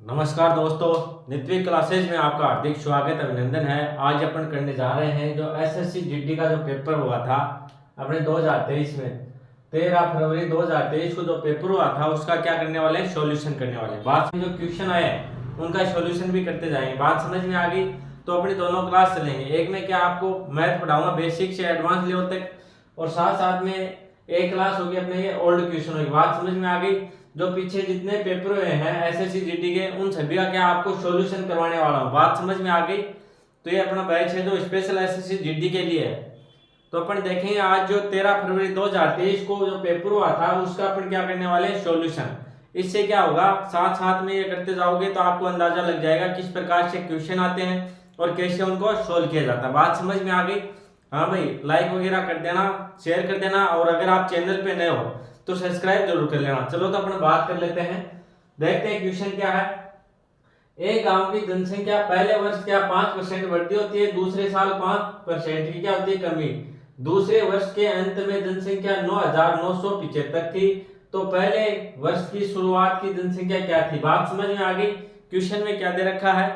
नमस्कार दोस्तों, नित्य क्लासेज में आपका हार्दिक स्वागत अभिनंदन है। आज अपन करने जा रहे हैं जो एसएससी जीडी का जो पेपर हुआ था अपने 2023 में 13 फरवरी 2023 को जो पेपर हुआ था उसका क्या करने वाले हैं, सॉल्यूशन करने वाले हैं। बाद में जो क्वेश्चन आए उनका सॉल्यूशन भी करते जाएंगे। बात समझ में आ गई तो अपनी दोनों क्लास चलेंगे। एक में क्या आपको मैथ पढ़ाऊंगा बेसिक से एडवांस लेवल तक, और साथ साथ में एक क्लास होगी अपने ये ओल्ड क्वेश्चन होगी। बात समझ में आ गई। जो पीछे जितने पेपर हुए हैं एसएससी जीडी के उन सभी का क्या आपको सॉल्यूशन करवाने वाला हूं। बात समझ में आ गई। तो ये अपना बैच है जो स्पेशल एसएससी जीडी के लिए है। तो अपन देखेंगे आज जो 13 फरवरी 2023 को जो पेपर हुआ था उसका अपन क्या करने वाले हैं, सॉल्यूशन। इससे क्या होगा, साथ साथ में ये करते जाओगे तो आपको अंदाजा लग जाएगा किस प्रकार से क्वेश्चन आते हैं और कैसे उनको सोल्व किया जाता है। बात समझ में आ गई। हाँ भाई, लाइक वगैरह कर देना, शेयर कर देना, और अगर आप चैनल पे नए हो तो सब्सक्राइब जरूर कर लेना। चलो तो अपन बात कर लेते हैं, देखते हैं क्वेश्चन क्या है। एक गांव की जनसंख्या पहले वर्ष क्या 5% बढ़ती होती है, दूसरे साल 5% की क्या होती है, कमी। दूसरे वर्ष के अंत में जनसंख्या 9,975 थी, तो पहले वर्ष की शुरुआत की जनसंख्या क्या थी। बात समझ में आ गई। क्वेश्चन में क्या दे रखा है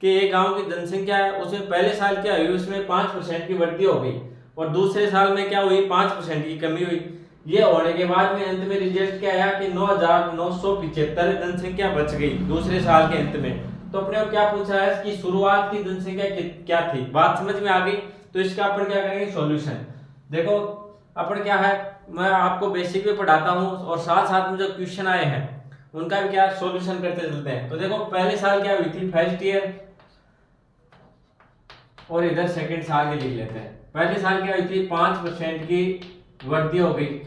कि एक गांव की जनसंख्या है, उसमें पहले साल क्या हुई, उसमें 5% की वृद्धि हो गई, और दूसरे साल में क्या हुई, 5% की कमी हुई। ये होने के बाद में अंत में रिजल्ट क्या आया कि 9,975 जनसंख्या बच गई दूसरे साल के अंत में। तो अपने को क्या पूछा है कि शुरुआत की जनसंख्या क्या थी। बात समझ में आ गई। तो इसका अपन क्या करेंगे, सॉल्यूशन। देखो अपन क्या है, मैं आपको बेसिक भी पढ़ाता हूँ और साथ साथ में जो क्वेश्चन आए हैं उनका भी क्या सॉल्यूशन करते चलते हैं। तो देखो पहले साल क्या हुई थी, फर्स्ट ईयर, और इधर सेकंड साल की लिख लेते हैं। पहले साल क्या हुई थी, 5% की वृद्धि हो गई,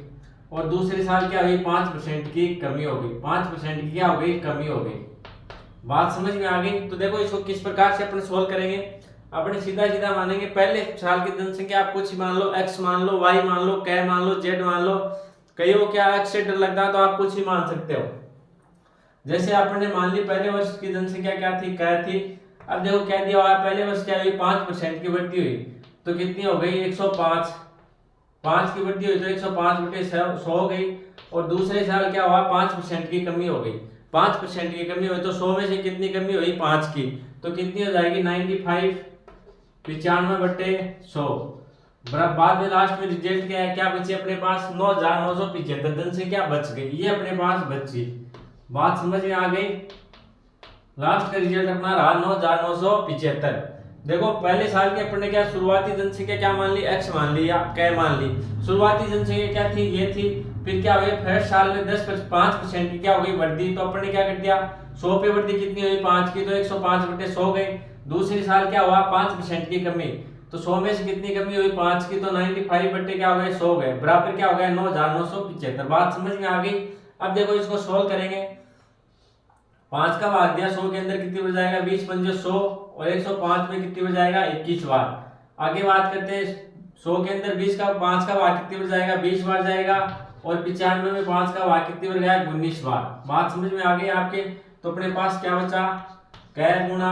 और दूसरे साल क्या हुई, 5% की कमी हो गई। 5% की क्या हो गई, कमी हो गई। बात समझ में आ गई। तो देखो इसको किस प्रकार से अपन सोल्व करेंगे। अपने सीधा सीधा मानेंगे, पहले साल की जनसंख्या आप कुछ मान लो, x मान लो, y मान लो, k मान लो, z मान लो। कई को क्या x से डर लगता है तो आप कुछ ही मान सकते हो। जैसे आपने मान ली पहले वर्ष की जनसंख्या क्या थी, k थी। अब देखो क्या दिया हुआ है, पहले वर्ष क्या हुई, 5% की वृद्धि हुई, तो कितनी हो गई, 105। 5 की वृद्धि हुई तो 105 बटे 100 हो गई, और दूसरे साल क्या हुआ, 5% की कमी हो गई। 5% की कमी हुई तो 100 में से कितनी कमी हुई, 5 की, तो कितनी हो जाएगी, 95, 95 बटे 100। बाद में लास्ट में रिजल्ट क्या है, क्या बची अपने पास, 9,975 जनसंख्या बच गई, ये अपने पास बची। बात समझ में आ गई। लास्ट का रिजल्ट अपना रहा 9,975। देखो पहले साल के अपन ने क्या शुरुआती जनसंख्या क्या मान ली, x मान ली या k मान ली। शुरुआती जनसंख्या क्या थी, ये थी। फिर क्या हुई, फर्स्ट साल में 5% की क्या हो गई वृद्धि, तो अपन ने क्या कर दिया, 100 पे वृद्धि कितनी हुई, 5 की, तो 105 बटे 100 गई। दूसरे साल क्या हुआ, 5% की कमी, तो 100 में से कितनी कमी हुई, 5 की, तो 95 बटे क्या हो गए, 100 गए, बराबर क्या हो गया, 9,975। बात समझ में आ गई। अब देखो इसको सोल्व करेंगे। 5 का भाग दिया 100 के अंदर, कितनी बच जाएगा, 20 पंजे 100, और 105 में कितनी बच जाएगा, 21 बार। आगे बात करते हैं, 100 के अंदर 20 का 5 का भाग कितनी बच जाएगा, 20 बार जाएगा, और 95 में 5 का भाग कितनी बच गया, 19 बार। बात समझ में आ गई आपके। तो अपने पास क्या बचा, कै गुना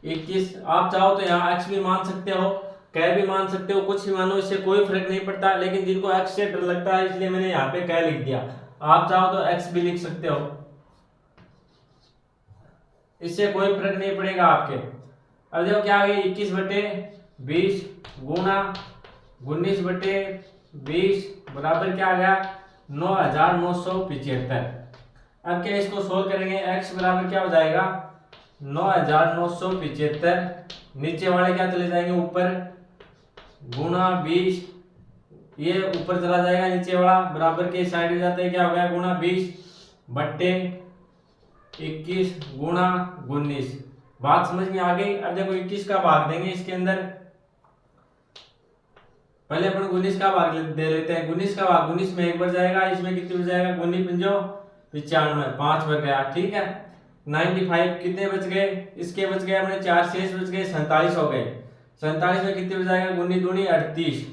21। आप चाहो तो यहाँ x भी मान सकते हो, कै भी मान सकते हो, कुछ भी मानो, इससे कोई फर्क नहीं पड़ता। लेकिन जिनको x से डर लगता है इसलिए मैंने यहाँ पे कै लिख दिया। आप चाहो तो x भी लिख सकते हो, इससे कोई फर्क नहीं पड़ेगा आपके। अब देखो क्या आ गया, 21 बटे 20 गुना 19 बटे 20 बराबर क्या आ गया, 9,975। अब क्या इसको सोल्व करेंगे, x बराबर क्या हो जाएगा, 9,975। नीचे वाले क्या चले जाएंगे ऊपर, गुना 20, ये ऊपर चला जाएगा नीचे वाला, बराबर के साइड में जाता है, क्या हो गया, गुना 20 बट्टे 21 गुना 19। बात समझ में आ गई। अब देखो 21 का भाग देंगे इसके अंदर, पहले अपन 19 का भाग दे लेते हैं। 19 का भाग 19 में एक बार जाएगा, इसमें कितने बच जाएगा, 19 पंजो 95, 5 बार गया, ठीक है। 95 कितने बच गए, इसके बच गए अपने 4 शेष बच गए, 47 हो गए। 47 में कितने बच जाएगा, गुनी दूनी 38,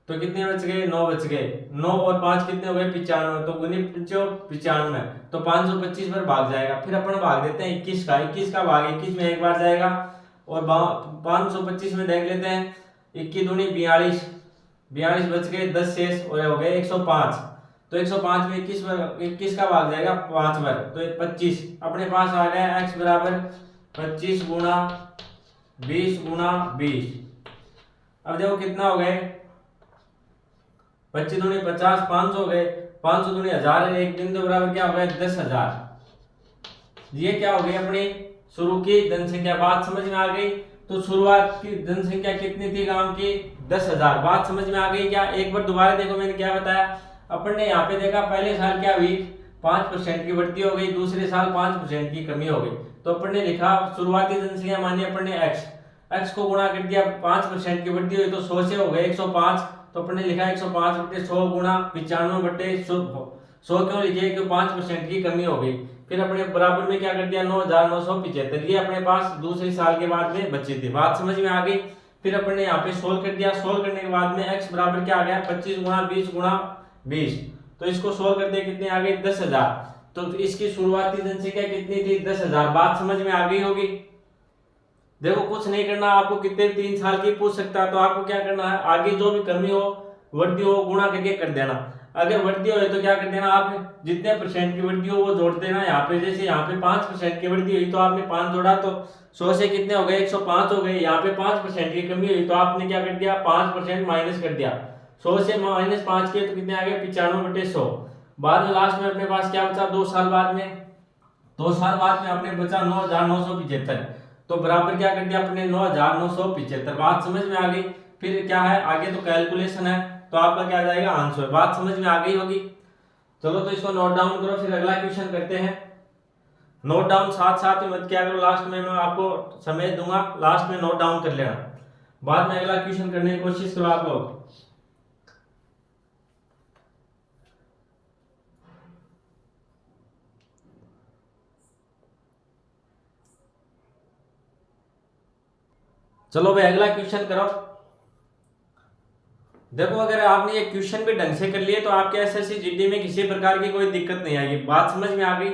तो कितने बच गए, 9 बच गए। 9 और 5 कितने हो गए, 95, तो गुनी 95, तो 525 पर भाग जाएगा। फिर अपन भाग देते हैं 21 का। 21 का भाग 21 में एक बार जाएगा, और 525 में देख लेते हैं, 21 दूनी 42, 42 बच गए, 10 शेष और हो गए 105। तो 105 में 21 का भाग जाएगा 5 बार, तो 25 अपने पास आ गया। x बराबर 25 गुणा 20 गुणा 20। अब देखो कितना हो गए, 25 दूनी 50, 500 हो गए, 500 दूनी 1000, एक बिंदु बराबर क्या हो गया 10,000। ये क्या हो गई अपनी शुरू की जनसंख्या। बात समझ में आ गई। तो शुरुआत की जनसंख्या कितनी थी गांव की 10,000। बात समझ में आ गई क्या? एक बार दोबारा देखो मैंने क्या बताया। अपन ने यहाँ पे देखा पहले साल क्या हुई 5% की बढ़ती हो गई, दूसरे साल 5% की कमी हो गई। तो अपन ने लिखा शुरुआती जनसंख्या मानी अपन ने x को गुणा कर दिया, 5% की बढ़ती हुई तो 100 से हो गए 105। तो अपन ने लिखा 105 बटे 100 गुणा 95 बटे 100 क्यों लिखे? क्यों 5% की कमी हो गई। फिर अपने बराबर में क्या कर दिया 9,975, ये अपने पास दूसरे साल के बाद में बची थी। बात समझ में आ गई। फिर अपन ने यहाँ पे सोल्व कर दिया। सोल्व करने के बाद में x बराबर क्या आ गया 25 गुणा 20 गुणा 20। तो इसको सोल्व कर दिया, कितने आ गई 10,000। तो इसकी शुरुआती जनसंख्या कितनी थी 10,000। बात समझ में आ गई होगी। देखो कुछ नहीं करना आपको, कितने 3 साल की पूछ सकता है। तो आपको क्या करना है, आगे जो भी कमी हो वृद्धि हो गुणा करके कर देना। अगर वृद्धि हो तो क्या कर देना, आप जितने परसेंट की वृद्धि हो वो जोड़ देना। यहाँ पे जैसे यहाँ पे 5% की वृद्धि हुई तो आपने 5 जोड़ा तो 100 से कितने हो गए 105 हो गए। यहाँ पे 5% की कमी हुई तो आपने क्या कर दिया 5% माइनस कर दिया। 100 से -5 किए तो कितने आ गए 95 बटे 100। बाद में लास्ट में अपने पास क्या बचा 2 साल बाद में अपने बचा 9,975। तो बराबर क्या कर दिया अपने 9,975। बात समझ में आ गई। फिर क्या है आगे तो कैलकुलेशन है, तो आपका क्या जाएगा आंसर। बात समझ में आ गई होगी। चलो तो इसको नोट डाउन करो, फिर अगला क्वेश्चन करते हैं। नोट डाउन साथ साथ में मत क्या करो, लास्ट में मैं आपको समय दूंगा, लास्ट में नोट डाउन कर लेना, बाद में अगला क्वेश्चन करने की कोशिश करो आप लोग। चलो भाई अगला क्वेश्चन करो। देखो अगर आपने ये क्वेश्चन भी ढंग से कर लिए तो आपके एसएससी जीडी में किसी प्रकार की कोई दिक्कत नहीं आएगी। बात समझ में आ गई।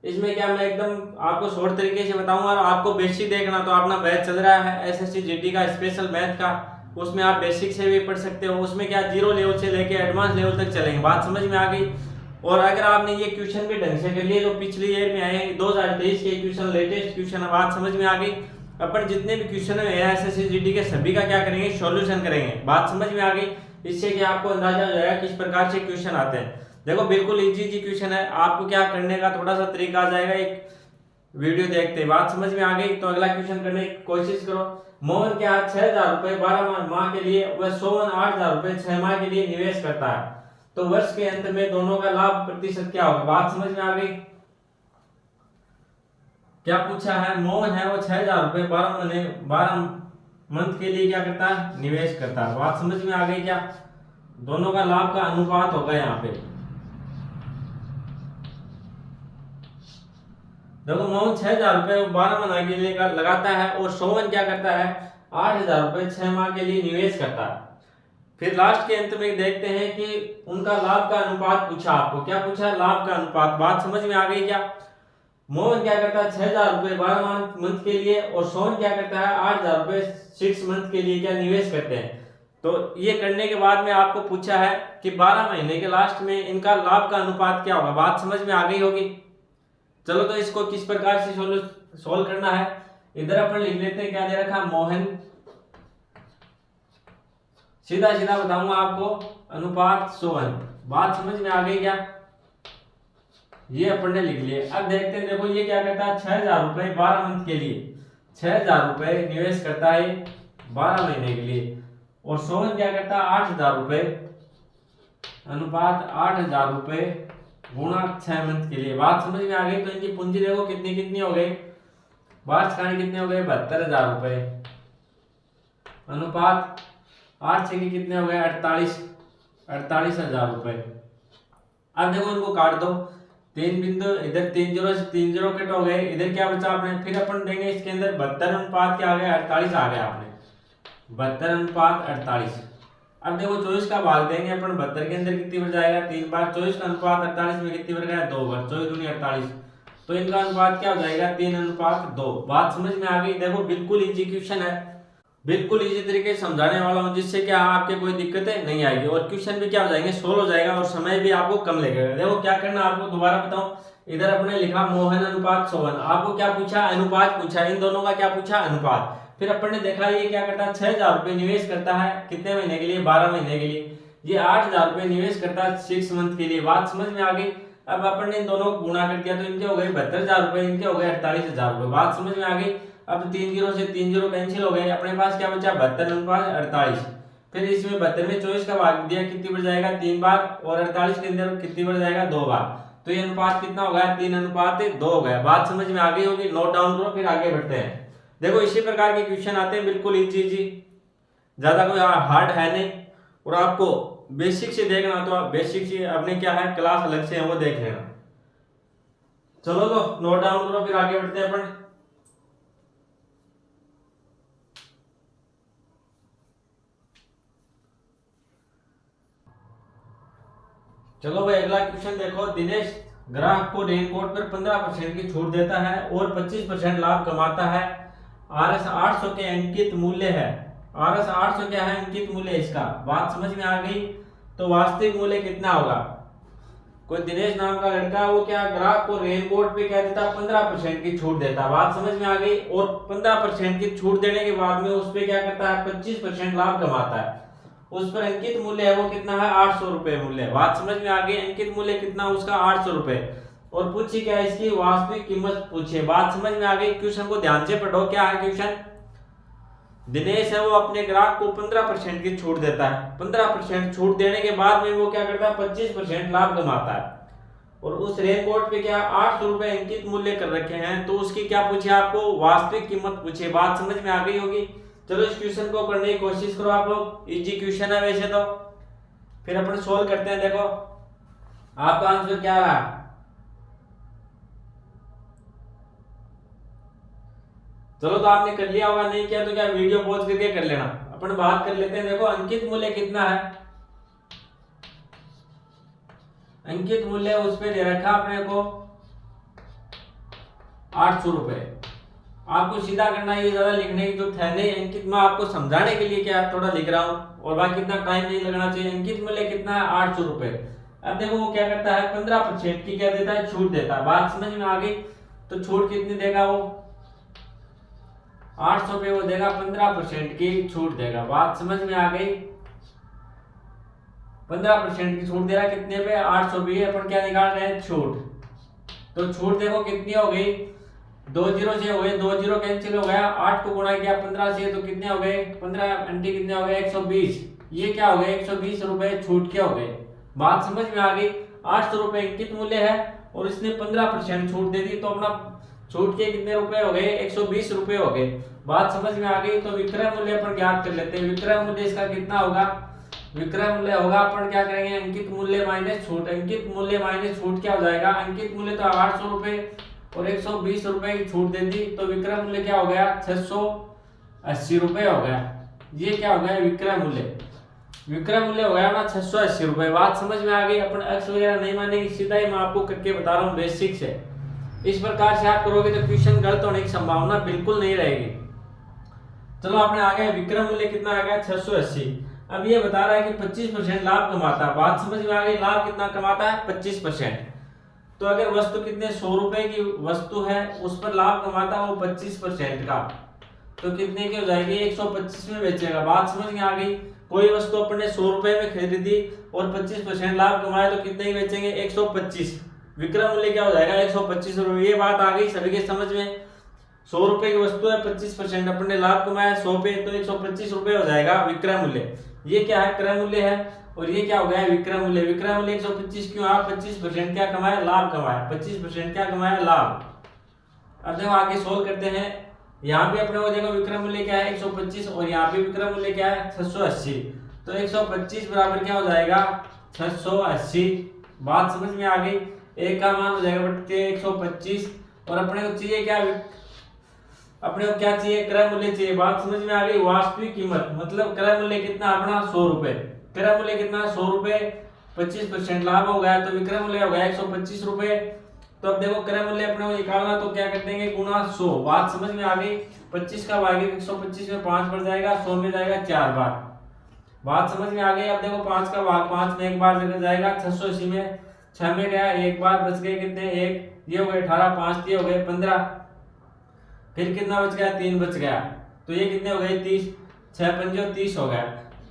इसमें क्या मैं एकदम आपको शॉर्ट तरीके से बताऊंगा, और आपको बेसिक देखना तो अपना बैच चल रहा है एसएससी जीडी का स्पेशल मैथ का, उसमें आप बेसिक से भी पढ़ सकते हो। उसमें क्या 0 लेवल से लेके एडवांस लेवल तक चलेंगे। बात समझ में आ गई। और अगर आपने ये क्वेश्चन भी ढंग से कर लिए जो पिछली ईयर में आए 2023 के क्वेश्चन, लेटेस्ट क्वेश्चन, बात समझ में आ गई। अपन जितने भी क्वेश्चन है एसएससी जीडी के सभी का क्या करेंगे सॉल्यूशन करेंगे। बात समझ में आ गई। इससे कि आपको अंदाजा हो जाएगा किस प्रकार से क्वेश्चन आते हैं। देखो बिल्कुल इजी क्वेश्चन है, आपको क्या करने का थोड़ा सा तरीका आ जाएगा एक वीडियो देखते हैं। बात समझ में आ गई। तो अगला क्वेश्चन करने की कोशिश करो। मोहन क्या 6,000 रुपए 12 माह के लिए व सोहन 8,000 रुपए 6 माह के लिए निवेश करता है, तो वर्ष के अंत में दोनों का लाभ प्रतिशत क्या होगा। बात समझ में आ गई। क्या पूछा है, मोहन है वो 6,000 रुपए 12 मंथ के लिए क्या करता है निवेश करता है। बात समझ में आ गई क्या। दोनों का लाभ का अनुपात होगा यहाँ पे। देखो मोहन 6,000 रुपए 12 माह के लिए लगाता है और सोहन क्या करता है 8,000 रुपए 6 माह के लिए निवेश करता है। फिर लास्ट के अंत में देखते हैं कि उनका लाभ का अनुपात पूछा। आपको क्या पूछा, लाभ का अनुपात। बात समझ में आ गई क्या। मोहन क्या करता है 6,000 रुपए 12 मंथ के लिए और सोहन क्या करता है 8,000 रुपए 6 मंथ के लिए क्या निवेश करते हैं। तो ये करने के बाद में आपको पूछा है कि 12 महीने के लास्ट में इनका लाभ का अनुपात क्या होगा। बात समझ में आ गई होगी। चलो तो इसको किस प्रकार से सोल्व करना है, इधर अपन लिख लेते हैं क्या दे रखा मोहन, सीधा सीधा बताऊंगा आपको, अनुपात सोहन। बात समझ में आ गई क्या। ये अपन ने लिख लिए। अब देखते हैं, देखो ये क्या करता है 6,000 रुपए 12 मंथ के लिए 6,000 रुपए निवेश करता है 12 महीने के लिए, और सोहन क्या करता है 8,000 रुपए अनुपात 8,000 रुपए गुणा 6 मंथ के लिए। बात समझ में आ गई। तो इनकी पूंजी देखो कितनी कितनी हो गई, वार्षिक कितने हो गए 72,000 रुपए अनुपात 8 के कितने हो गए 48,000 रुपए। अब देखो इनको काट दो, 3 बिंदु इधर 3 जीरो से 3 जीरो कट हो गए, इधर क्या बचा आपने। फिर अपन देंगे इसके अंदर 72 अनुपात क्या आ गया 48 आ गया आपने 72 अनुपात 48। अब देखो 24 का भाग देंगे अपन 72 के अंदर कितनी बार जाएगा 3 बार, 24 का अनुपात 48 में कितनी बार गया 2 बार, 24 दूनी 48, तो इनका अनुपात क्या हो जाएगा 3 अनुपात 2। बात समझ में आ गई। देखो बिल्कुल इजी क्वेश्चन है, बिल्कुल इजी तरीके से समझाने वाला हूँ, जिससे क्या आपके कोई दिक्कतें नहीं आएगी और क्वेश्चन भी क्या हो जाएंगे, सोल्व हो जाएगा और समय भी आपको कम लगेगा। देखो क्या करना, आपको दोबारा बताऊं, इधर अपने लिखा मोहन अनुपात सोहन, आपको क्या पूछा, अनुपात पूछा, इन दोनों का क्या पूछा, अनुपात। फिर अपन ने देखा ये क्या करता है, 6,000 रुपये निवेश करता है कितने महीने के लिए, 12 महीने के लिए। ये 8,000 रुपये निवेश करता है 6 मंथ के लिए। बात समझ में आ गई। अब अपन ने इन दोनों को गुणा कर दिया तो इनके हो गए 72,000 रुपये, इनके हो गए 48,000 रुपये। बात समझ में आ गई। अब 3 जीरो से 3 जीरो कैंसिल हो गए, अपने पास क्या बचा, 72 अनुपात 48। फिर इसमें 72 में 24 का भाग दिया, कितनी बढ़ जाएगा, 3 बार, और 48 के अंदर कितनी बढ़ जाएगा, 2 बार। तो ये अनुपात कितना हो गया, 3 अनुपात 2 हो गया। बात समझ में आ गई होगी, नोट डाउन करो, फिर आगे बढ़ते हैं। देखो इसी प्रकार के क्वेश्चन आते हैं, बिल्कुल इजी इजी, ज्यादा कोई हार्ड है नहीं। और आपको बेसिक से देखना तो आप बेसिक से अपने क्या है क्लास अलग से है वो देख लेना। चलो तो नोट डाउन करो, फिर आगे बढ़ते हैं अपन। चलो भाई अगला क्वेश्चन देखो, दिनेश ग्राहक को रेनकोट पर 15% की छूट देता है और 25% लाभ कमाता है। RS 800 के अंकित मूल्य है, RS 800 क्या है, अंकित मूल्य इसका। बात समझ में आ गई। तो वास्तविक मूल्य कितना होगा, कोई दिनेश नाम का लड़का, वो क्या ग्राहक को रेनकोट पे क्या देता, 15% की छूट देता। बात समझ में आ गई। और 15% की छूट देने के बाद में उस पे क्या करता है, 25% लाभ कमाता है। उस पर अंकित मूल्य है वो कितना है, 800 रुपए मूल्य। बात समझ में आ गई। अंकित मूल्य कितना उसका, 800 रुपए। और पूछी क्या, इसकी वास्तविक कीमत पूछे। बात समझ में आ गई। क्वेश्चन को ध्यान से पढ़ो, क्या है क्वेश्चन। दिनेश है वो अपने ग्राहक को 15% की छूट देता है। 15% छूट देने के बाद में वो क्या करता है, 25% लाभ कमाता है। और उस रेनकोट पे क्या 800 रुपए अंकित मूल्य कर रखे हैं, तो उसकी क्या पूछे, आपको वास्तविक कीमत पूछे। बात समझ में आ गई होगी। चलो इस क्वेश्चन को करने की कोशिश करो आप लोग, इजी क्वेश्चन है वैसे तो। फिर अपन सोल्व करते हैं। देखो आपका आंसर क्या रहा, चलो तो आपने कर लिया होगा, नहीं किया तो क्या वीडियो पॉज करके कर लेना। अपन बात कर लेते हैं। देखो अंकित मूल्य कितना है, अंकित मूल्य उस पे दे रखा अपने को 800 रुपए। आपको सीधा करना, ये ज्यादा लिखने की जरूरत है नहीं। अंकित मैं आपको समझाने के लिए क्या थोड़ा लिख रहा हूँ, और बाकी इतना टाइम नहीं लगना चाहिए। अंकित मूल्य कितना है, 800 रुपए। अब देखो वो क्या करता है, 15% की क्या देता है, छूट देता है। बात समझ में आ गई। तो छूट कितनी देगा वो, 800 पे वो देगा 15% की छूट देगा। बात समझ में आ गई। 15% की छूट दे रहा है कितने पे, 800 पे। अपन क्या निकाल रहे हैं, छूट। तो छूट देखो कितनी हो गई, 2 जीरो से हो गए, 2 जीरो कैंसिल हो गया, 8 को गुणा किया 15 से तो कितने हो गए, 15 अंटी कितने हो गए, 120। ये क्या हो गए, 120 रुपए छूट के हो गए। बात समझ में आ गई। 800 रुपए अंकित मूल्य है और इसने 15% छूट दे दी, तो अपना छूट के कितने रुपए हो गए, 120 रुपए हो गए। बात समझ में आ गई। तो विक्रय मूल्य पर ज्ञात कर लेते हैं। विक्रय मूल्य इसका कितना होगा, विक्रय मूल्य होगा, अपन क्या करेंगे, अंकित मूल्य माइनस छूट। अंकित मूल्य माइनस छूट क्या हो जाएगा, अंकित मूल्य तो 800 रुपए और 120 रुपए की छूट दे दी, तो विक्रय मूल्य क्या हो गया, 680 रुपए हो गया। ये क्या हो गया, विक्रय मूल्य। विक्रय मूल्य हो गया ना 680 रुपए। बात समझ में आ गई। अपन एक्स वगैरह नहीं मानेंगे, सीधा ही मैं आपको करके बता रहा हूँ बेसिक से। इस प्रकार से आप करोगे तो क्वेश्चन गलत होने की संभावना बिल्कुल नहीं रहेगी। चलो आपने आ गया, विक्रय मूल्य कितना आ गया, 680। अब ये बता रहा है कि 25% लाभ कमाता है। बात समझ में आ गई। लाभ कितना कमाता है, 25%। तो अगर वस्तु कितने 100 रुपए की वस्तु है, उस पर लाभ कमाता है वो 25% का, तो कितने की हो जाएगी, 125 में बेचेगा। बात समझ में आ गई। कोई वस्तु अपने 100 रुपए में खरीदी और 25% लाभ कमाए तो कितने की बेचेंगे, 125। विक्रय मूल्य क्या हो जाएगा, 125 रुपए। ये बात आ गई सभी के समझ में। 100 रुपए की वस्तु है, 25% अपने लाभ कमाया 100 पे, तो 125 रुपए हो जाएगा विक्रय मूल्य। ये क्या है, क्रय मूल्य है। और ये क्या हो गया, विक्रय मूल्य। विक्रय मूल्य 125 क्यों, आप 25% क्या कमाया, लाभ कमाया। 25% क्या कमाया, लाभ। अब देखो आगे सोल्व करते हैं। यहाँ पे अपने को देखो विक्रय मूल्य क्या है, 125, और यहाँ पे विक्रय मूल्य क्या है, 680। तो 125 बराबर क्या हो जाएगा, 680। बात समझ में आ गई। एक का मान हो जाएगा बटे 125, और अपने को चाहिए क्या, अपने को क्या चाहिए, क्रय मूल्य चाहिए। बात समझ में आ गई। वास्तविक कीमत मतलब क्रय मूल्य कितना अपना, 100 रुपए। क्रय मूल्य कितना, 100 रुपए, 25% लाभ हो गया, तो विक्रय मूल्य हो गया 125 रुपए। तो अब देखो क्रय मूल्य अपने को निकालना, तो क्या कर देंगे गुणा 100। बात समझ में आ गई। 25 का भाग 125 में 5 बढ़ जाएगा, 100 में जाएगा 4 बार। बात समझ में आ गई। अब देखो 5 का भाग 5 में 1 बार जगह जाएगा, 680 में 6 में गया 1 बार, बच गए कितने 1, ये हो गए 18, 5 ये हो गए 15, फिर कितना बच गया 3 बच गया, तो ये कितने हो गए 30, 6 पंजे 30 हो गया।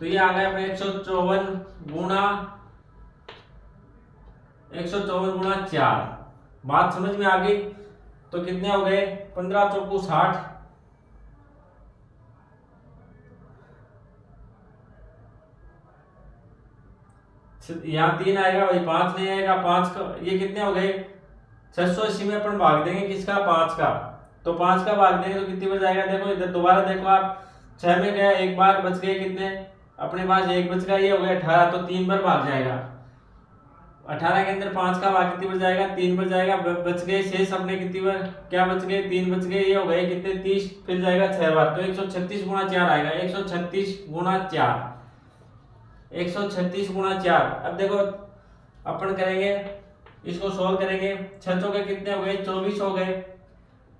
तो ये आ गया अपने 154 गुणा 4। बात समझ में आ गई। तो कितने हो गए 15 चौकू 60, यहाँ 3 आएगा भाई, 5 नहीं आएगा, 5 का ये कितने हो गए 680 में अपन भाग देंगे किसका 5 का, तो 5 का भाग देंगे तो कितनी बच जाएगा। देखो इधर दोबारा देखो आप, 6 में गया 1 बार, बच गए कितने अपने पास 1 बच गया, ये हो गया 18, तो 3 बार भाग जाएगा। 18 के अंदर 5 का भाग कितनी बच जाएगा 3 बच जाएगा, बच गए शेष अपने कितनी बार क्या बच गए 3 बच गए, ये हो गए कितने 30, फिर जाएगा 6 बार, तो 136 गुणा 4 आएगा। 136 गुणा 4, 136 गुणा 4। अब देखो अपन करेंगे इसको सोल्व करेंगे, 6 चौके कितने हो गए 24 हो गए,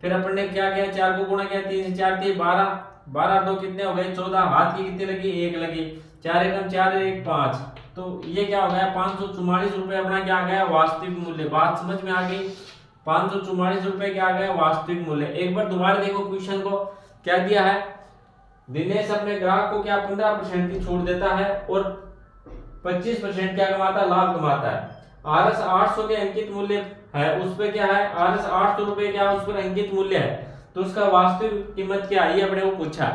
फिर अपन ने क्या किया 4 को गुणा किया, 3 से 4 थी 12, 12 2 कितने हो गए 14, हाथ की कितनी लगी 1 लगी, 4 एकम 4 1 5, तो ये क्या हो गया 544 रुपए अपना क्या आ गया वास्तविक मूल्य। बात समझ में आ गई। 544 रुपए क्या आ गया वास्तविक मूल्य। एक बार दोबारा देखो क्वेश्चन को क्या दिया है, दिनेश अपने ग्राहक को क्या 15% की छूट देता है और 25% क्या कमाता है लाभ कमाता है। आरएस 800 के अंकित मूल्य है, उस पे क्या है आरएस 800 रुपए क्या उस पर अंकित मूल्य है, तो उसका वास्तविक कीमत क्या है ये अपने को पूछा।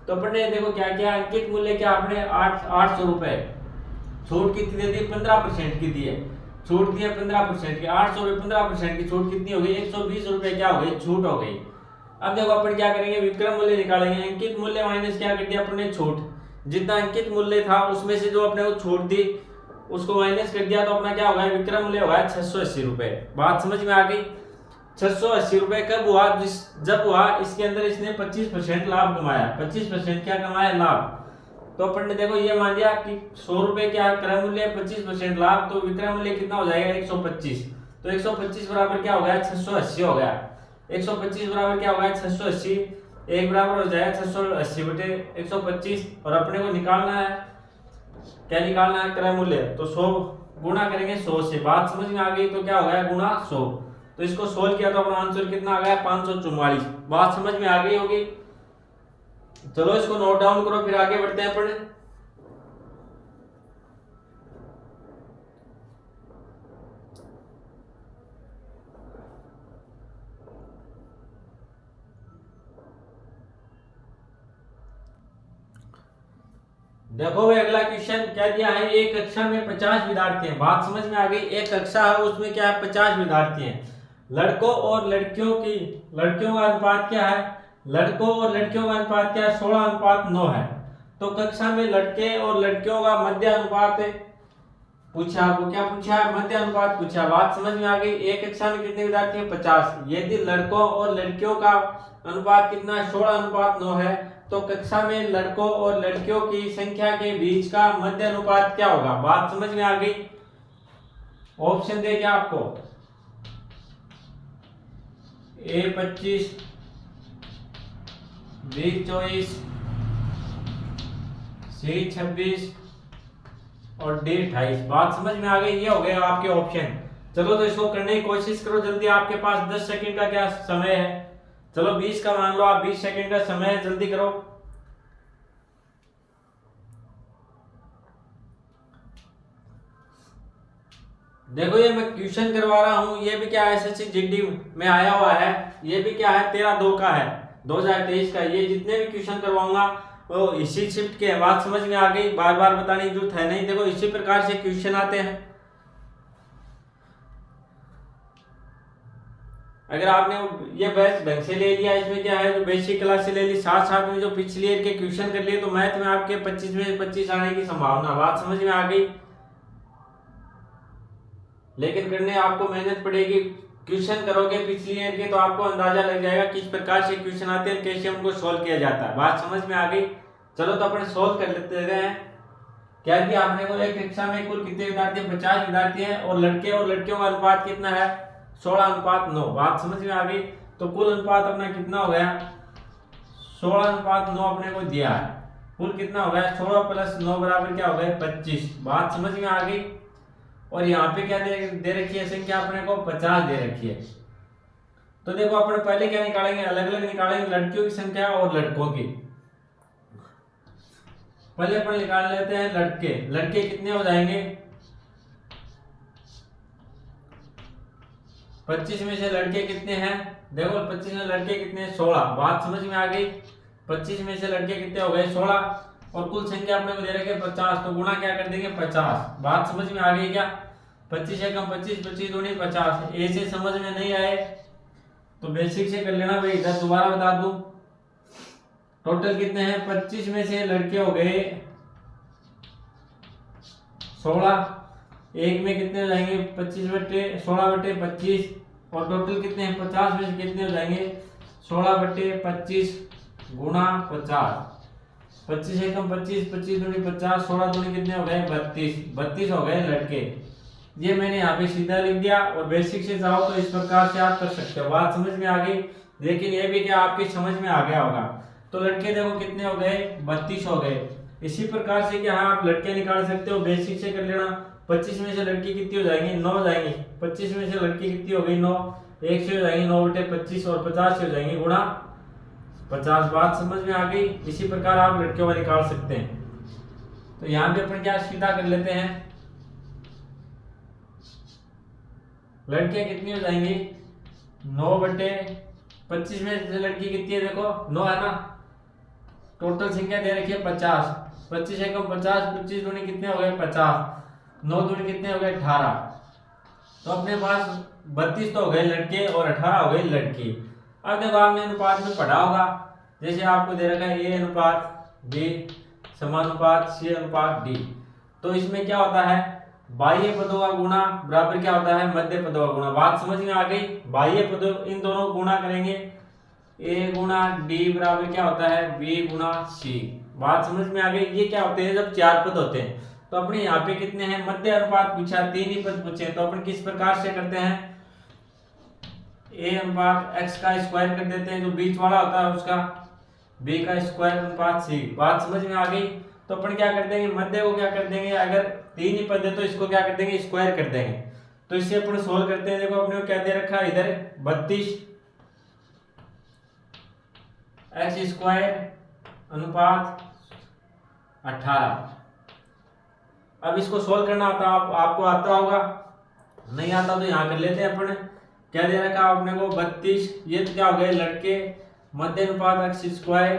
तो अपन ने देखो क्या किया, अंकित मूल्य क्या अपने 800 रुपए, छूट कितनी दे दी 15% की दी है, छूट दी है 15% की, 800 रुपए 15% की छूट कितनी हो गई 120 रुपए क्या हो गई छूट हो गई। अब देखो अपन क्या करेंगे विक्रय मूल्य निकालेंगे, अंकित मूल्य माइनस क्या कर दिया अपन ने छूट, जितना अंकित मूल्य था उसमें से जो अपने को छूट दी उसको माइनस कर दिया, तो अपना क्या होगा विक्रय मूल्य होगा 680 रुपए। बात समझ में आ गई। 680 रुपए कब हुआ, जब हुआ इसके अंदर इसने 25% लाभ कमाया, 25% क्या कमाया लाभ। तो अपन ने देखो ये मान लिया कि 100 रुपए क्या क्रय मूल्य 25% लाभ, तो विक्रय मूल्य कितना हो जाएगा 125, तो 125 बराबर क्या हो गया 680 हो गया। 125 बराबर क्या हो गया 680, एक बराबर हो जाएगा 680 बटे 125, और अपने को निकालना है क्या निकालना है क्रय मूल्य, तो 100 गुणा करेंगे 100 से। बात समझ में आ गई। तो क्या हो गया गुणा 100, तो इसको सोल्व किया तो अपना आंसर कितना आ गया 544। बात समझ में आ गई होगी। चलो इसको नोट डाउन करो फिर आगे बढ़ते हैं पढ़ने। देखो भाई अगला क्वेश्चन क्या दिया है, एक कक्षा में 50 विद्यार्थी हैं। बात समझ में आ गई। एक कक्षा है उसमें क्या है 50 विद्यार्थी हैं। लड़कों और लड़कियों का अनुपात क्या है, लड़कों और लड़कियों का अनुपात क्या है 16:9 है। तो कक्षा में लड़के और लड़कियों का मध्य अनुपात पूछा, आपको क्या पूछा है मध्य अनुपात पूछा। बात समझ में आ गई। एक कक्षा में कितने विद्यार्थी हैं 50, यदि लड़कों और लड़कियों का अनुपात कितना है 16:9 है, तो कक्षा में लड़कों और लड़कियों की संख्या के बीच का मध्य अनुपात क्या होगा। बात समझ में आ गई। ऑप्शन दे क्या आपको, A 25, B 24, C 26 और D 28। बात समझ में आ गई। ये हो गए आपके ऑप्शन। चलो तो इसको करने की कोशिश करो जल्दी, आपके पास 10 सेकंड का क्या समय है, चलो 20 का मान लो आप, 20 सेकंड का समय है, जल्दी करो। देखो ये मैं क्वेश्चन करवा रहा हूं, ये भी क्या है एसएससी जीडी में आया हुआ है, ये भी क्या है 13/2 का है 2023 का। ये जितने भी क्वेश्चन करवाऊंगा वो इसी शिफ्ट के। बात समझ में आ गई, बार बार बताने की जरूरत है नहीं। देखो इसी प्रकार से क्वेश्चन आते हैं। अगर आपने ये बैच ढंग से ले लिया, इसमें क्या है जो बेसिक क्लास से ले ली, साथ साथ में जो पिछले ईयर के क्वेश्चन कर लिए, तो मैथ में आपके 25 में 25 आने की संभावना। बात समझ में आ गई। लेकिन करने आपको मेहनत पड़ेगी। क्वेश्चन करोगे पिछले ईयर के तो आपको अंदाजा लग जाएगा किस प्रकार से क्वेश्चन आते हैं, कैसे उनको सोल्व किया जाता है। बात समझ में आ गई। चलो तो अपन सोल्व कर लेते हैं। क्या दिया आपने को, एक कक्षा में कुल कितने विद्यार्थी 50 विद्यार्थी हैं और लड़के और लड़कियों का अनुपात कितना है 16:9। बात समझ में आ गई। तो कुल अनुपात अपना कितना हो गया, 16:9 अपने को दिया है। कुल कितना हो गया, 16 + 9 बराबर क्या हो गया, 25। बात समझ में आ गई। और यहाँ पे क्या दे रखी है संख्या अपने को, 50 दे रखी है। तो देखो अपन पहले क्या निकालेंगे, अलग अलग निकालेंगे, लड़कियों की संख्या और लड़कों की। पहले अपन निकाल लेते हैं लड़के। लड़के कितने हो जाएंगे, 25 में से लड़के कितने हैं, देखो 25 में लड़के कितने, 16। बात समझ में आ गई। 25 में से लड़के कितने हो गए, 16। और कुल संख्या अपने को दे रखे 50, तो गुणा क्या कर देंगे, 50। बात समझ में आ गई क्या, 25 से कम 25, 25 दूनी 50। ऐसे समझ में नहीं आए तो बेसिक से कर लेना भाई। इधर दोबारा बता दूं, टोटल कितने हैं, 25 में से लड़के हो गए 16। एक में कितने हो जाएंगे, 25/16/25। और टोटल कितने हैं, 50 में से कितने हो जाएंगे, 16/25 गुणा 50। 25 से कम 25, 25 दूनी 50, 16 दूनी कितने हो गए, 32। 32 हो गए लड़के। ये मैंने यहाँ पे सीधा लिख दिया। और बेसिक से चाहो तो इस प्रकार से आप कर सकते हो। बात समझ में आ गई। लेकिन ये भी क्या आपकी समझ में आ गया होगा। तो लड़के देखो कितने हो गए, 32 हो गए। इसी प्रकार से क्या आप लड़के निकाल सकते हो, बेसिक से कर लेना। 25 में से लड़की कितनी हो जाएंगी, 9 हो जाएंगी। 25 में से लड़की कितनी हो गई, 9। 1 से हो जाएंगी 9/25 और 50 से हो जाएंगी गुणा 50। बात समझ में आ गई। इसी प्रकार आप लड़कियों को निकाल सकते हैं। तो यहाँ पे अपन क्या सीधा कर लेते हैं, लड़कियां कितनी हो जाएंगी, 9/25 में से लड़की कितनी है, देखो 9 है ना। टोटल संख्या दे रखी है 50। 25 से कम 50, 25 दूनी कितने हो गए, 50। 9 दूनी कितने हो गए, 18। तो अपने पास 32 तो हो गए लड़के और 18 हो गई लड़की। अब देखो आपने अनुपात में पढ़ा होगा, जैसे आपको दे रखा है A/B समानुपात C/D। तो इसमें क्या होता है, बाह्य पदों का गुणा बराबर क्या होता है, मध्य पदों का गुणा। बात समझ में आ गई। बाह्य पदों इन दोनों को गुणा करेंगे, A गुणा D बराबर क्या होता है, B गुणा C। बात समझ में आ गई। ये क्या होते हैं, जब 4 पद होते हैं। तो अपने यहाँ पे कितने हैं, मध्य अनुपात पूछा, 3 ही पद पूछे। तो अपन किस प्रकार से करते हैं, A/x का स्क्वायर कर देते हैं, जो बीच वाला होता है उसका, B का स्क्वायर अनुपात C। बात समझ में आ गई। तो अपन क्या कर देंगे, मध्य को क्या कर देंगे, अगर 3 ही पद है तो इसको क्या कर देंगे, स्क्वायर कर देंगे। तो इससे अपन सोल्व करते हैं। देखो अपने को क्या दे रखा है, इधर 32 x² अनुपात 18। अब इसको सोल्व करना आता आपको आता होगा, नहीं आता तो यहाँ कर लेते हैं अपन। क्या दे रखा है अपने को, 32। ये तो क्या हो गए लड़के, मध्य अनुपात x²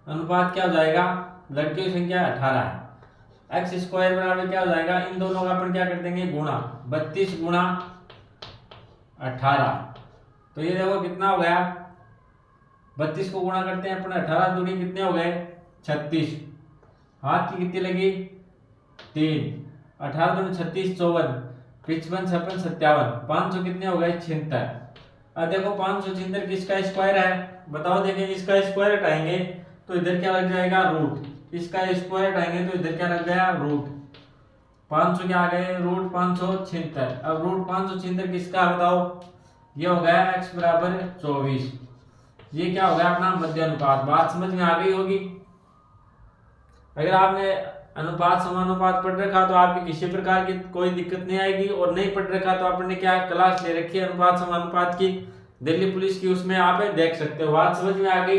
अनुपात क्या हो जाएगा, लड़कियों की संख्या 18 है। x² बराबर क्या हो जाएगा, इन दोनों का अपन क्या कर देंगे, गुणा। 32 गुणा 18। तो ये देखो कितना हो गया, 32 को गुणा करते हैं अपन, 18 दूनी कितने हो गए, 36। हाथ की कितनी लगी, 3। 18 दूनी 36, 54, 55, 56, 57, 500 कितने हो गए, 76। अब देखो 576 किसका स्क्वायर है, बताओ। देखें इसका स्क्वायर हटाएंगे तो इधर क्या लग जाएगा, रूट। इसका स्क्वायर हटाएंगे तो इधर क्या लग गया, रूट। 500 क्या आ गए, रूट 576। अब रूट 576 किसका बताओ, ये हो गया x बराबर 24। ये क्या हो गया अपना मध्य अनुपात। बात समझ में आ गई होगी। अगर आपने अनुपात समानुपात पढ़ रखा तो आपकी किसी प्रकार की कोई दिक्कत नहीं आएगी। और नहीं पढ़ रखा तो आपने क्या क्लास ले रखी है अनुपात समानुपात की, दिल्ली पुलिस की, उसमें आप देख सकते हो। बात समझ में आ गई।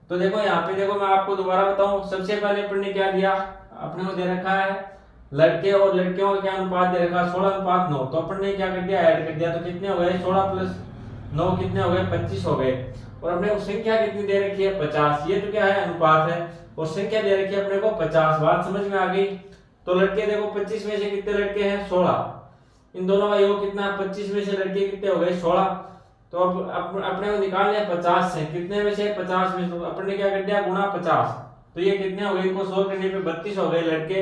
तो देखो यहाँ पे देखो, मैं आपको दोबारा बताऊं, सबसे पहले अपन ने क्या दिया, अपने को दे रखा है लड़के और लड़कियों का क्या अनुपात दे रखा है, 16:9। तो अपन ने क्या कर दिया, ऐड कर दिया। तो कितने हो गए, 16 + 9 कितने हो गए, 25 हो गए। और अपने को संख्या कितनी दे रखी है, 50। ये तो क्या है, अनुपात है। और संख्या दे रखी है अपने को 50। बात समझ में आ गई। तो लड़के देखो 25 में से कितने लड़के हैं, 16। इन दोनों का योग कितना, 25 में से लड़के कितने हो गए, 16। तो अब अपने को निकालना है 50 से, कितने में से, 50 में। तो अपने क्या कर दिया, गुणा 50। तो ये कितने हो गए, इनको सोल्व करने पे 32 हो गए लड़के।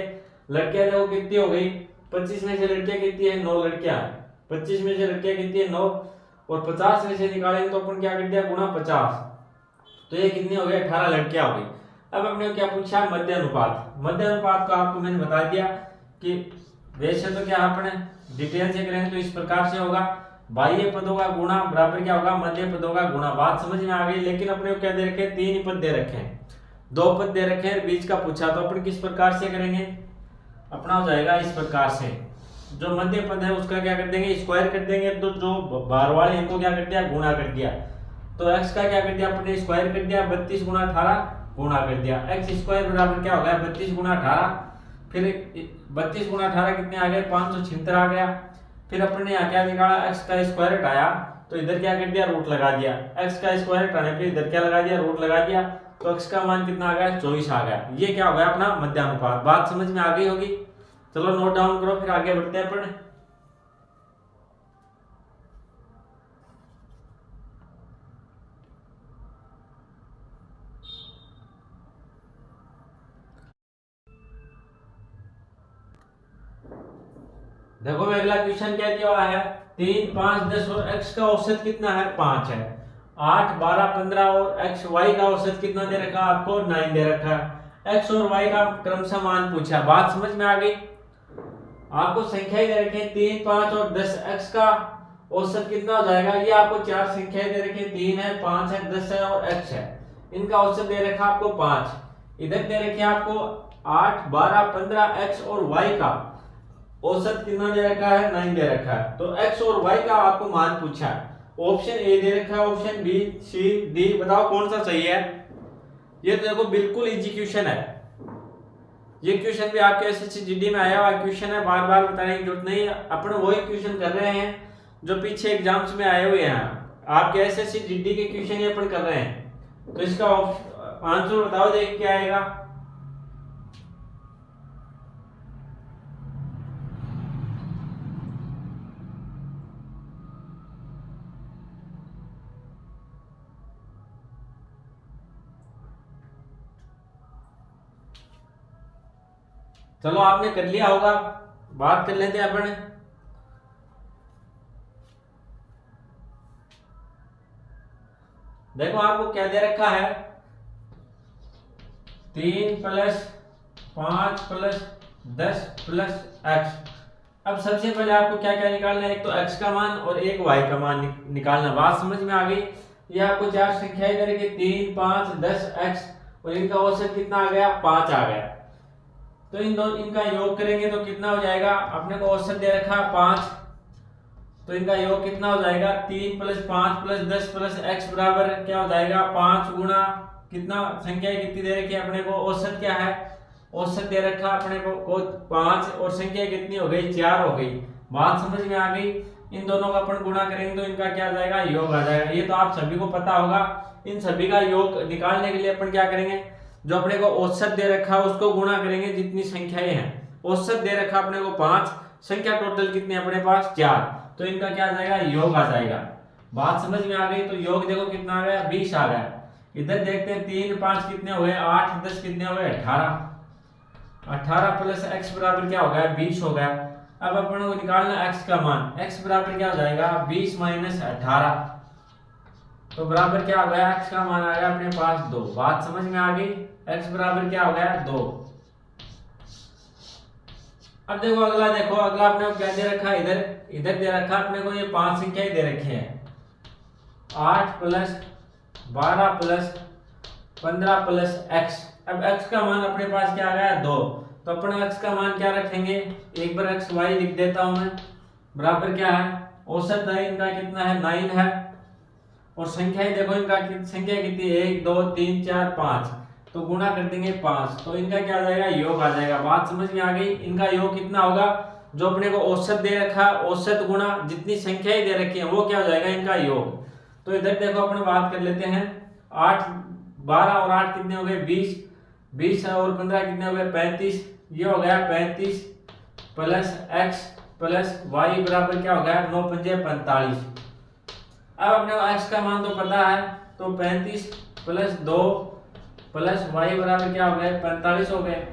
लड़कियां देखो कितनी हो गई, 25 में से लड़कियां कितनी है, 9 लड़कियां। 25 में से लड़कियां कितनी है, 9। और 50 में से निकालेंगे तो अपन क्या कर दिया, गुणा 50। तो ये कितनी हो गई, 18 लड़कियां हो गई। अब हमने क्या पूछा, मध्य अनुपात। मध्य अनुपात को आपको मैंने बता दिया कि वैसे तो क्या अपने डिटेल से करेंगे तो इस प्रकार से होगा, बाह्य पदों का गुणा बराबर क्या होगा, मध्य पदों का गुणा। बात समझ में आ गई। लेकिन अपने को क्या दे रखे हैं, 3 ही पद दे रखे हैं, 2 पद दे रखे हैं, बीच का पूछा, तो अपन किस प्रकार से करेंगे, अपना हो जाएगा इस प्रकार से। जो मध्य पद है उसका क्या कर देंगे, स्क्वायर कर देंगे, तो जो बाहर वाले इनको क्या कर दिया, गुणा कर दिया। तो x का क्या कर दिया, अपने स्क्वायर कर दिया, 32 गुणा 18 गुणा कर दिया। x स्क्वायर बराबर क्या हो गया, 32 गुणा 18। फिर 32 गुणा 18 कितने आ गए, 576 आ गया। फिर अपने ने यहाँ क्या निकाला, x का स्क्वायर हटाया तो इधर क्या कर दिया, रूट लगा दिया। x का स्क्वायर हटाने पे इधर क्या लगा दिया, रूट लगा दिया। तो x का मान कितना आ गया, 24 आ गया। ये क्या हो गया, अपना मध्यानुपात। बात समझ में आ गई होगी। चलो नोट डाउन करो, फिर आगे बढ़ते हैं अपन। देखो अगला क्वेश्चन क्या दिया हुआ है, 3, 5, 10 और x का औसत कितना है, 5 है। 8, 12, 15 और x y का औसत कितना दे रखा है आपको, 9 दे रखा है। x और y का क्रमशः मान पूछा। बात समझ में आ गई। आपको संख्याएं दे रखे 3, 5 और 10, x का औसत कितना हो जाएगा, ये आपको 4 संख्याएं दे रखे, 3 है, 5 है, 10 है और x है। इनका औसत दे रखा आपको 5। इधर दे रखे आपको 8, 12, 15 x और y का औसत कितना दे रखा है, 9 दे रखा है। तो x और y का आपको मान पूछा है। ऑप्शन ए दे रखा है, ऑप्शन बी, सी, डी, बताओ कौन सा सही है। ये तो देखो बिल्कुल इजी क्वेश्चन है। ये क्वेश्चन भी आपके एसएससी जीडी में आया हुआ क्वेश्चन है, बार बार बताने की जरूरत नहीं है। अपन वही क्वेश्चन कर रहे हैं जो पीछे एग्जाम्स में आए हुए हैं। आपके एसएससी जीडी के क्वेश्चन ही अपन कर रहे हैं। तो इसका आंसर बताओ, देख क्या आएगा। चलो आपने कर लिया होगा, बात कर लेते हैं अपन। देखो आपको क्या दे रखा है, 3 + 5 + 10 + x। अब सबसे पहले आपको क्या क्या निकालना है, एक तो x का मान और एक y का मान निकालना। बात समझ में आ गई। ये आपको 4 संख्याएं दे रखी, 3, 5, 10, x और इनका औसत कितना आ गया, 5 आ गया। तो इन दोनों इनका योग करेंगे तो कितना हो जाएगा, अपने को औसत दे रखा है 5, तो इनका योग कितना हो जाएगा, 3 + 5 + 10 + x बराबर क्या हो जाएगा, 5 गुणा कितना, संख्याएं कितनी दे रखी है अपने को, औसत क्या है, औसत दे रखा अपने को 5 और संख्या कितनी हो गई, 4 हो गई। बात समझ में आ गई। इन दोनों का अपन गुणा करेंगे तो इनका क्या आ जाएगा, योग आ जाएगा। ये तो आप सभी को पता होगा। इन सभी का योग निकालने के लिए अपन क्या करेंगे, जो अपने को औसत दे रखा है उसको गुणा करेंगे जितनी संख्याएं हैं। औसत दे रखा अपने को 5, संख्या टोटल कितनी है अपने पास, 4, तो इनका क्या आ जाएगा, योग आ जाएगा। बात समझ में आ गई। तो योग देखो कितना आ गया, 20 आ गया। इधर देखते हैं 3, 5 कितने हो गए, 8, 10 कितने हो गए, 18। 18 + x बराबर क्या हो गया, 20 हो गया। अब अपन को निकालना x का मान, x बराबर क्या हो जाएगा, 20 - 18, तो बराबर क्या हो गया, x का मान आ गया अपने पास 2। बात समझ में आ गई। x बराबर क्या हो गया, 2। अब देखो अगला, देखो अगला अपने को क्या दे रखा है, इधर दे रखा अपने को ये 5 संख्याएं दे रखी है, 8 + 12 + 15 + x। अब x का मान अपने पास क्या आ गया, 2, तो अपन x का मान क्या रखेंगे, एक बार x y लिख देता हूं मैं, बराबर क्या है, औसत है इनका कितना है, 9 है। और संख्याएं देखो इनका संख्या कितनी है, 1, 2, 3, 4, 5, तो गुणा कर देंगे 5, तो इनका क्या आ जाएगा, योग आ जाएगा। बात समझ में आ गई। इनका योग कितना होगा, जो अपने को औसत दे रखा है, औसत गुणा जितनी संख्याएं दे रखी है वो क्या हो जाएगा, इनका योग। तो इधर देखो अपन बात कर लेते हैं, 8, 12 और 8 कितने हो गए, 20, 20 और 15 कितने हो गए, 35। ये हो गया 35 + x + y बराबर क्या हो गया, 9 × 5 = 45। अब अपने को x का मान तो पता है, तो 35 + 2 + y बराबर क्या हो गए, 45 हो गए।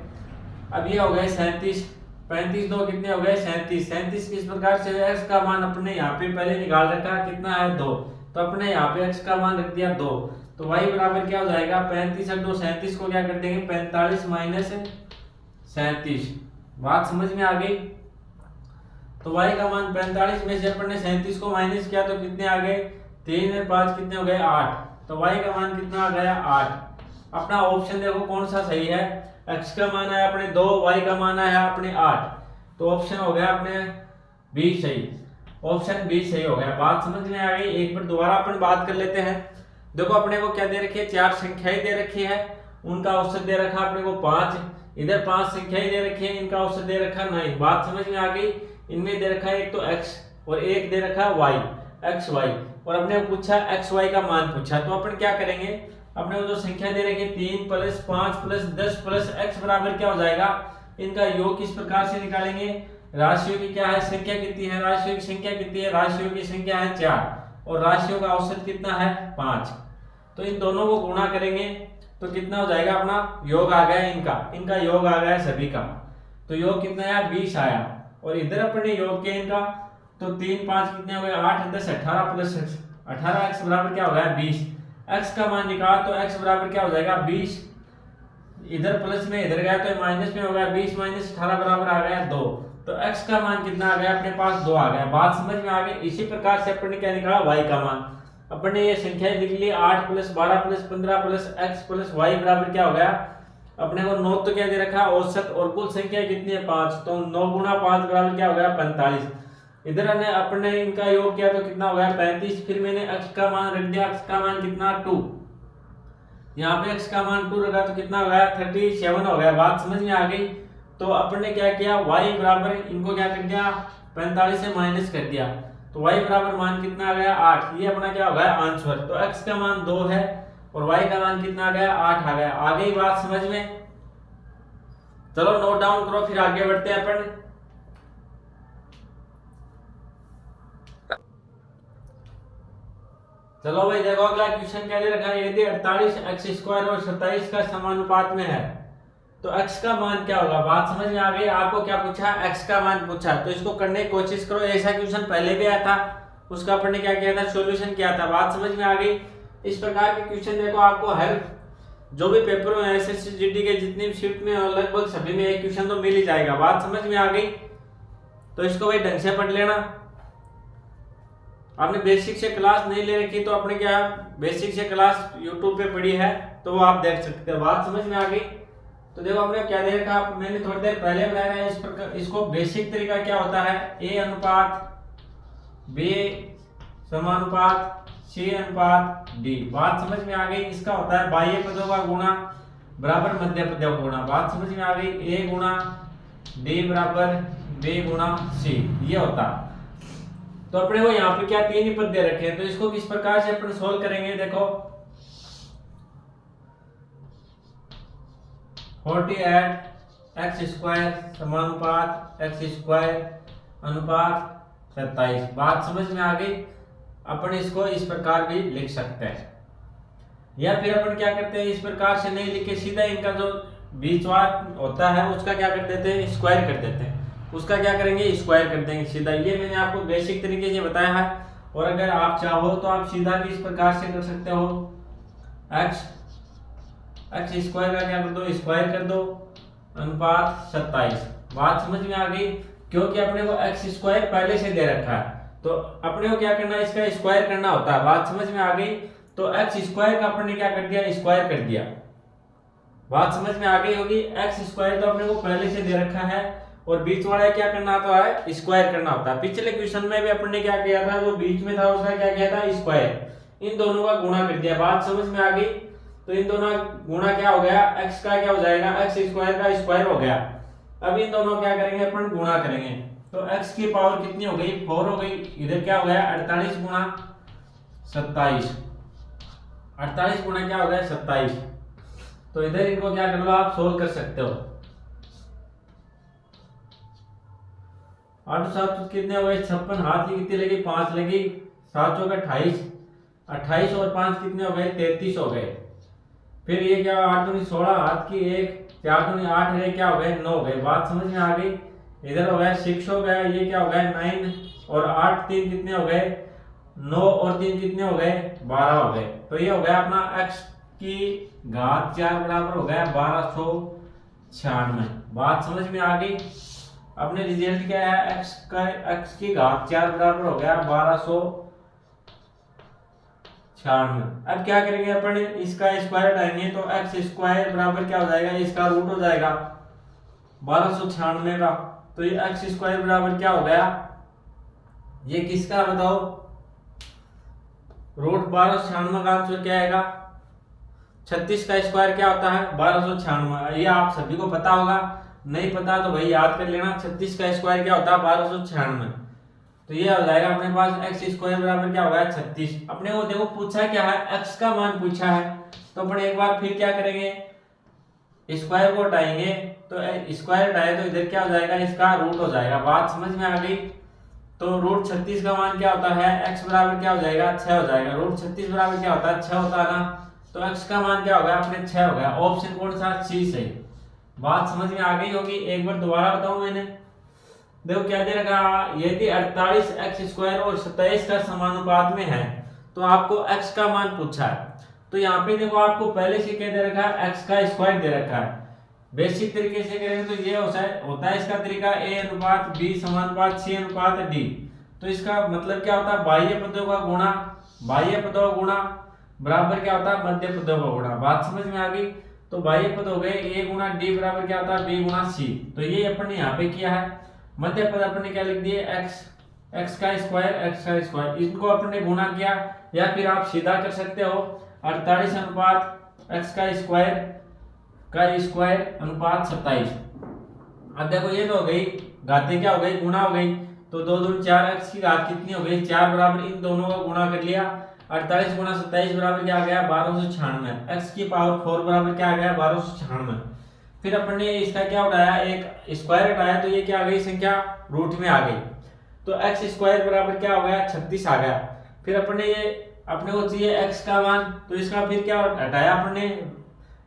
अब ये हो गए 37, 35 2 कितने हो गए, 37। 37 किस प्रकार से, x का मान अपने यहाँ पे पहले निकाल रखा है, कितना है, 2, तो अपने यहाँ पे x का मान रख दिया 2, तो y बराबर क्या हो जाएगा, 35 और 2 37 को क्या कर देंगे, 45 - 37। बात समझ में आ गई। तो y का मान 45 में से अपन ने 37 को माइनस किया तो कितने आ गए, 3 और 5 कितने हो गए, 8। तो y का मान कितना आ गया, 8। अपना ऑप्शन देखो कौन सा सही है, x का मान है अपने 2, y का मान है अपने 8, तो ऑप्शन हो गया अपने बी सही, ऑप्शन बी सही हो गया। बात समझ में आ गई। एक बार दोबारा अपन बात कर लेते हैं। देखो अपने को क्या दे रखी है, 4 संख्याएं दे रखी है, उनका औसत दे रखा अपने को 5, इधर 5 संख्याएं दे रखी है, इनका औसत दे रखा 9। बात समझ में आ गई। इनमें दे रखा है एक तो x और एक दे रखा है y, x y, और अपने को पूछा x y का मान पूछा। तो अपन क्या करेंगे, अपने को जो संख्या दे रखी है 3 + 5 + 10 + x बराबर क्या हो जाएगा, इनका योग किस प्रकार से निकालेंगे। राशियों की क्या है, संख्या कितनी है, राशियों की संख्या कितनी है, राशियों की संख्या है 4 और राशियों का औसत कितना है 5। तो इन दोनों को गुणा करेंगे तो कितना हो जाएगा, अपना योग आ गया इनका योग आ गया सभी का। तो योग कितना आया, 20 आया। और इधर अपने योग के इनका तो 3 5 कितने हो गए, 8 10 18 + 18 x बराबर क्या हो गया 20। x का मान निकाल तो x बराबर क्या हो जाएगा 20, इधर प्लस में इधर गया तो माइनस में हो गया 20 - 18 बराबर आ गया 2। तो x का मान कितना आ गया, अपने पास 2 आ गया। बात समझ में आ गई। इसी प्रकार से अपन ने क्या निकाला, y का मान। अपन ने ये संख्याएं लिख ली, 8 + 12 + 15 + x + y बराबर क्या हो गया, अपने को 9 तो क्या दे रखा औसत, और कुल संख्या कितनी है 5, तो 9 × 5 बराबर क्या हो गया 45। इधर अपने इनका योग किया तो कितना हो गया 35। फिर मैंने x का मान रख दिया, x का मान कितना 2, यहाँ पे x का मान 2 रखा तो कितना हो गया 37 हो गया। बात समझ में आ गई। तो अपन ने क्या किया, y बराबर इनको क्या कर दिया 45 से माइनस कर दिया, तो y बराबर मान कितना आ गया 8। ये अपना क्या हो गया आंसर। तो x का मान 2 है और y का मान कितना आ गया 8 आ गया। आ गई बात समझ में। चलो नोट डाउन करो, फिर आगे बढ़ते हैं अपन। चलो भाई देखो अगला क्वेश्चन क्या दे रखा है, यदि 48x² और 27 का समानुपात में है तो x का मान क्या होगा। बात समझ में आ गई। आपको क्या पूछा, x का मान पूछा, तो इसको करने की कोशिश करो। ऐसा क्वेश्चन पहले भी आया था, उसका अपन ने क्या किया था, सॉल्यूशन किया था। बात समझ में आ गई। इस प्रकार के क्वेश्चन देखो आपको हर जो भी पेपर में एसएससी जीडी के जितने भी शिफ्ट में लगभग सभी में एक क्वेश्चन तो मिल ही जाएगा। बात समझ में आ गई। तो इसको भाई ढंग से पढ़ लेना। आपने बेसिक से क्लास नहीं ले रखी तो अपने क्या बेसिक से क्लास यूट्यूब पे पड़ी है, तो वो आप देख सकते हो। बात समझ में आ गई। तो देखो हमने क्या दे रखा, मैंने थोड़ी देर पहले बताया है। इस प्रकार इसको बेसिक तरीका क्या होता है, a अनुपात b समानुपात c अनुपात d। बात समझ में आ गई। इसका होता है बाह्य पदों का गुणा बराबर मध्य पदों का गुणा। बात समझ में आ गई। a गुणा d बराबर b गुणा c, ये होता है। तो अपने को यहाँ पे क्या 3 ही पद दे रखे हैं, तो इसको किस प्रकार से अपन सोल्व करेंगे। देखो 48x² समानुपात x² अनुपात 27। बात समझ में आ गई। अपन इसको इस प्रकार भी लिख सकते हैं, या फिर अपन क्या करते हैं, इस प्रकार से नहीं लिख के सीधा इनका जो बीचवार होता है उसका क्या कर देते हैं, स्क्वायर कर देते हैं। उसका क्या करेंगे, स्क्वायर कर देंगे सीधा। ये मैंने आपको बेसिक तरीके से बताया है। और अगर आप चाहो तो आप सीधा भी इस प्रकार से कर सकते हो। x² का क्या कर दो, स्क्वायर कर दो अनुपात 27। बात समझ में आ गई। क्योंकि अपने को x² पहले से दे रखा है, तो अपने को क्या करना है, इसका स्क्वायर करना होता है। बात समझ में आ गई। तो x² का अपने ने क्या कर दिया, स्क्वायर कर दिया। बात समझ में आ गई होगी। x² तो अपने को पहले से दे रखा है और बीच वाला क्या करना होता है, स्क्वायर करना होता है। पिछले क्वेश्चन में भी अपन ने क्या किया था, जो बीच में था उसका क्या किया था, स्क्वायर। इन दोनों का गुणा कर दिया। बात समझ में आ गई। तो इन दोनों गुणा क्या हो गया, x का क्या हो जाएगा, x² का स्क्वायर हो गया। अब इन दोनों क्या करेंगे, अपन गुणा करेंगे। तो x की पावर कितनी हो गई, 4 हो गई। इधर क्या हो गया 48 गुणा 27, 48 गुणा क्या हो गया 27। तो इधर इनको क्या कर लो, आप सोल्व कर सकते हो। 8 7 कितने हो गए 56, हाथ की कितनी लगी 5 लगी, 7 चौका 28, 28 और 5 कितने हो गए 33 हो गए। फिर ये क्या 8 दूनी 16, हाथ की 1, 4 दूनी 8 है, क्या हो गए 9 हो गए। बात समझ में आ गई। इधर हो गया 6 हो गया, ये क्या हो गया 9 और 8 3 कितने हो गए 9 और 3 कितने हो गए 12 हो गए। तो ये हो गया अपना x की घात 4 बराबर हो गया 1296। बात समझ में आ गई। अपने रिजल्ट क्या है, x की घात 4 बराबर हो गया 1296। अब क्या करेंगे अपन, इसका स्क्वायर हटाएंगे तो x स्क्वायर बराबर क्या हो जाएगा, इसका रूट हो जाएगा 1296 का। तो ये x स्क्वायर बराबर क्या हो गया, ये किसका बताओ, रूट 1296 का आंसर क्या आएगा, 36 का स्क्वायर क्या होता है 1296। ये आप सभी को पता होगा, नहीं पता तो भाई याद कर लेना, 36 का स्क्वायर क्या होता है 1296। तो ये हो जाएगा अपने पास x स्क्वायर बराबर क्या होगा 36। अपने को देखो पूछा क्या है, x का मान पूछा है, तो अपन एक बार फिर क्या करेंगे, स्क्वायर को हटाएंगे तो स्क्वायर हटाए तो इधर क्या हो जाएगा, इसका रूट हो जाएगा। बात समझ में आ गई। तो रूट 36 का मान क्या होता है, x बराबर क्या हो जाएगा 6 हो जाएगा। रूट 36 बराबर क्या होता है 6 होता है ना, तो x का मान क्या होगा अपने 6 हो गया। ऑप्शन कौन सा, सी सही। बात समझ में आ गई होगी। एक बार दोबारा बताऊं मैंने, देखो क्या दे रखा, यदि 48x स्क्वायर और 27 का समानुपात में है तो आपको x का मान पूछा है। तो यहाँ पे देखो आपको पहले से क्या दे रखा है, x का स्क्वायर दे रखा है। बेसिक तरीके से करेंगे तो ये होता है इसका तरीका a अनुपात b समानुपात c अनुपात d। तो इसका मतलब क्या होता है, बाह्य पदों का गुणा बाह्य पदों का गुणा बराबर क्या होता है मध्य पदों का गुणा। बात समझ में आ गई। तो बाह्य पद हो गए a गुणा d बराबर क्या होता है b गुणा c। तो ये अपन ने यहाँ पे किया है। मध्य पद अपन ने क्या लिख दिए, x का स्क्वायर, इनको अपन ने गुणा किया, या फिर आप सीधा कर सकते हो 48 अनुपात x का स्क्वायर अनुपात 27। अब देखो ये तो हो गई घातें क्या हो गई, गुणा हो गई। तो 2 दूनी 4, x की घात कितनी हो गई 4 बराबर इन दोनों का गुणा कर लिया। 48 गुणा 27 बराबर क्या आ गया 1296। x की पावर 4 बराबर क्या आ गया 1296। फिर अपन ने इसका क्या उठाया, एक स्क्वायर उठाया, तो ये क्या आ गई संख्या रूट में आ गई। तो x स्क्वायर बराबर क्या हो गया 36 आ गया। फिर अपने ये अपने को चाहिए x का मान, तो इसका फिर क्या हटाया अपने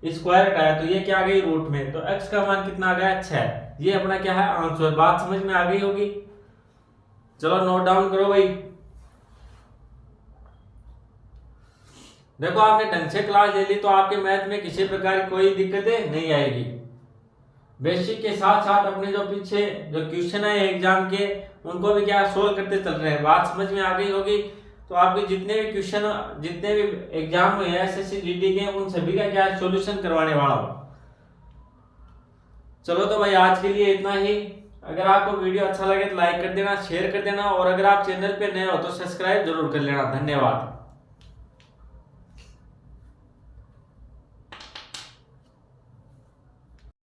स्क्वायर हटाया, तो ये क्या आ गई रूट में। तो x का मान कितना आ गया 6। ये अपना क्या है आंसर। बात समझ में आ गई होगी। चलो नोट डाउन करो भाई। देखो आपने ढंग से क्लास ले ली तो आपके मैथ में किसी प्रकार की कोई दिक्कतें नहीं आएगी। बेसिक के साथ साथ अपने जो पीछे जो क्वेश्चन है एग्जाम के, उनको भी क्या सोल्व करते चल रहे हैं। बात समझ में आ गई होगी। तो आपके जितने भी क्वेश्चन, जितने भी एग्जाम हुए हैं एसएससी जीडी के, उन सभी का क्या सॉल्यूशन करवाने वाला हूं। चलो तो भाई आज के लिए इतना ही। अगर आपको वीडियो अच्छा लगे तो लाइक कर देना, शेयर कर देना, और अगर आप चैनल पे नए हो तो सब्सक्राइब जरूर कर लेना। धन्यवाद।